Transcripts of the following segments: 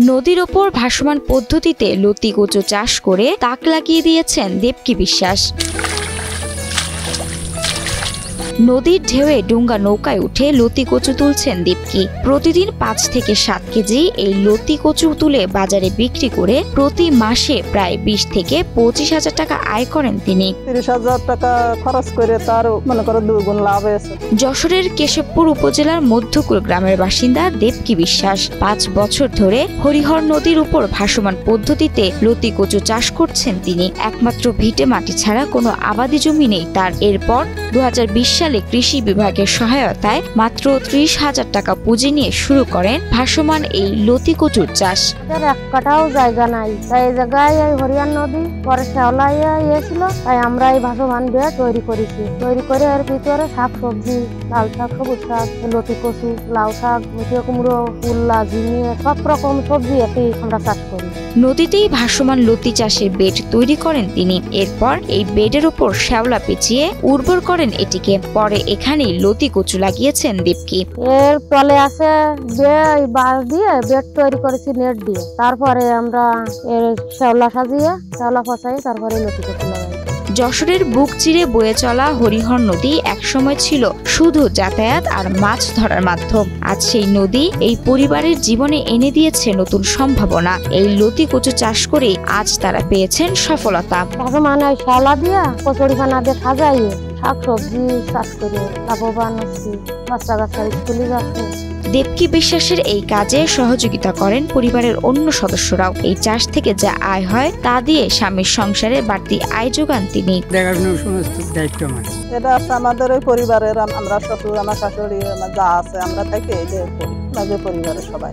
নদীর ওপর ভাসমান পদ্ধতিতে লতি কচু চাষ করে তাক লাগিয়ে দিয়েছেন দেবকী বিশ্বাস। নদীর ঢেউয়ে ডুঙ্গা নৌকায় উঠে লতি কচু তুলছেন দেবকী। প্রতিদিন ৫ থেকে ৭ কেজি এই লতি কচু তুলে বাজারে বিক্রি করে প্রতি মাসে প্রায় ২০ থেকে ২৫,০০০ টাকা আয় করেন তিনি। ৩০,০০০ টাকা খরচ করে তার মনে করে দুগুণ লাভ হয়েছে। যশোরের কেশবপুর উপজেলার মধ্যকুল গ্রামের বাসিন্দা দেবকী বিশ্বাস ৫ বছর ধরে হরিহর নদীর উপর ভাসমান পদ্ধতিতে লতি কচু চাষ করছেন তিনি। একমাত্র ভিটে মাটি ছাড়া কোনো আবাদি জমি নেই তার। এরপর ২০২০ সালে কৃষি বিভাগের সহায়তায় মাত্র ৩০,০০০ টাকা পুঁজি নিয়ে শুরু করেন ভাসমান এই লতি কচুর চাষ। এক কাটাও জায়গা নাই, তাই এই জায়গায় হরিয়ার নদী পরে শ্যাওলা ছিল, তাই আমরা এই ভাসমান বেড তৈরি করেছি। তৈরি করে এর ভিতরে শাক সবজি, লাল শাক, সবুজ শাক, লতি কচু, লাউ শাক, মিঠিয়া কুমড়ো, উল্লা, ঝিঙে, সব রকম সবজি এটি আমরা চাষ করি। নদীতেই ভাসমান লতি চাষের বেড তৈরি করেন তিনি। এরপর এই বেডের উপর শ্যাওলা পেঁচিয়ে উর্বর করেন এটিকে। পরে এখানেই লতি কচু লাগিয়েছেন দেবকী। এর তলে আছে বাঁশ দিয়ে বেড তৈরি করেছি নেট দিয়ে। তারপরে আমরা এর শ্যাওলা সাজিয়ে শ্যাওলা ফসাই তারপরে লতি কচু লাগাই। যশোরের বুক চিরে বয়ে চলা হরিহর নদী একসময় ছিল শুধু যাতায়াত আর মাছ ধরার মাধ্যম। আজ সেই নদী এই পরিবারের জীবনে এনে দিয়েছে নতুন সম্ভাবনা। এই লতি কচু চাষ করে আজ তারা পেয়েছেন সফলতা। মানে শ্যাওলা দিয়ে কচুরিখানা দিয়ে সাজাইয়ে শাক সবজি চাষ করে লাভবান হচ্ছি, বাচ্চা কাচ্চা স্কুলে যাচ্ছে। দেবকী বিশ্বাসের এই কাজে সহযোগিতা করেন পরিবারের অন্য সদস্যরাও। এই চাষ থেকে যা আয় হয় তা দিয়ে স্বামীর সংসারে বাড়তি আয় যোগান তিনি। এটা আছে আমাদের ওই পরিবারের, আমরা শ্বশুর, আমার শাশুড়ি, আমার যা আছে, আমরা থেকে এই যে পরিবারের সবাই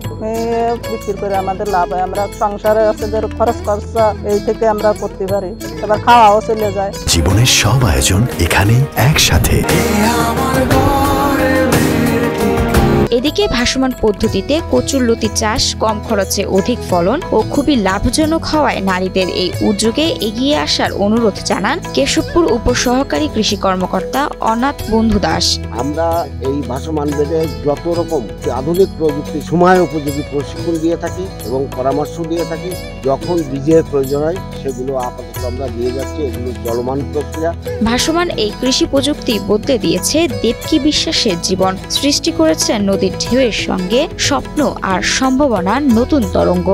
বিক্রি করে আমাদের লাভ হয়। আমরা সংসারে আছে যে খরচ খরচা এই থেকে আমরা করতে পারি, এবার খাওয়াও চলে যায়। জীবনের সব আয়োজন এখানে একসাথে। এদিকে ভাসমান পদ্ধতিতে কচুর লতি চাষ কম খরচে অধিক ফলন ও খুবই লাভজনক হওয়ায় নারীদের এই উদ্যোগে এগিয়ে আসার অনুরোধ জানান কেশবপুর উপসহকারী কৃষি কর্মকর্তা অনাথ বন্ধু দাস। আমরা এই ভাসমান বেডে যত রকম আধুনিক প্রযুক্তি সময় উপযোগী প্রশিক্ষণ দিয়ে থাকি এবং পরামর্শ দিয়ে থাকি। যখন বীজের প্রয়োজন হয় সেগুলো আপাতত আমরা দিয়ে যাচ্ছি। এগুলো চলমান প্রক্রিয়া। ভাসমান এই কৃষি প্রযুক্তি বদলে দিয়েছে দেবকী বিশ্বাসের জীবন। সৃষ্টি করেছে নদীর ঢেউয়ের সঙ্গে স্বপ্ন আর সম্ভাবনার নতুন তরঙ্গ।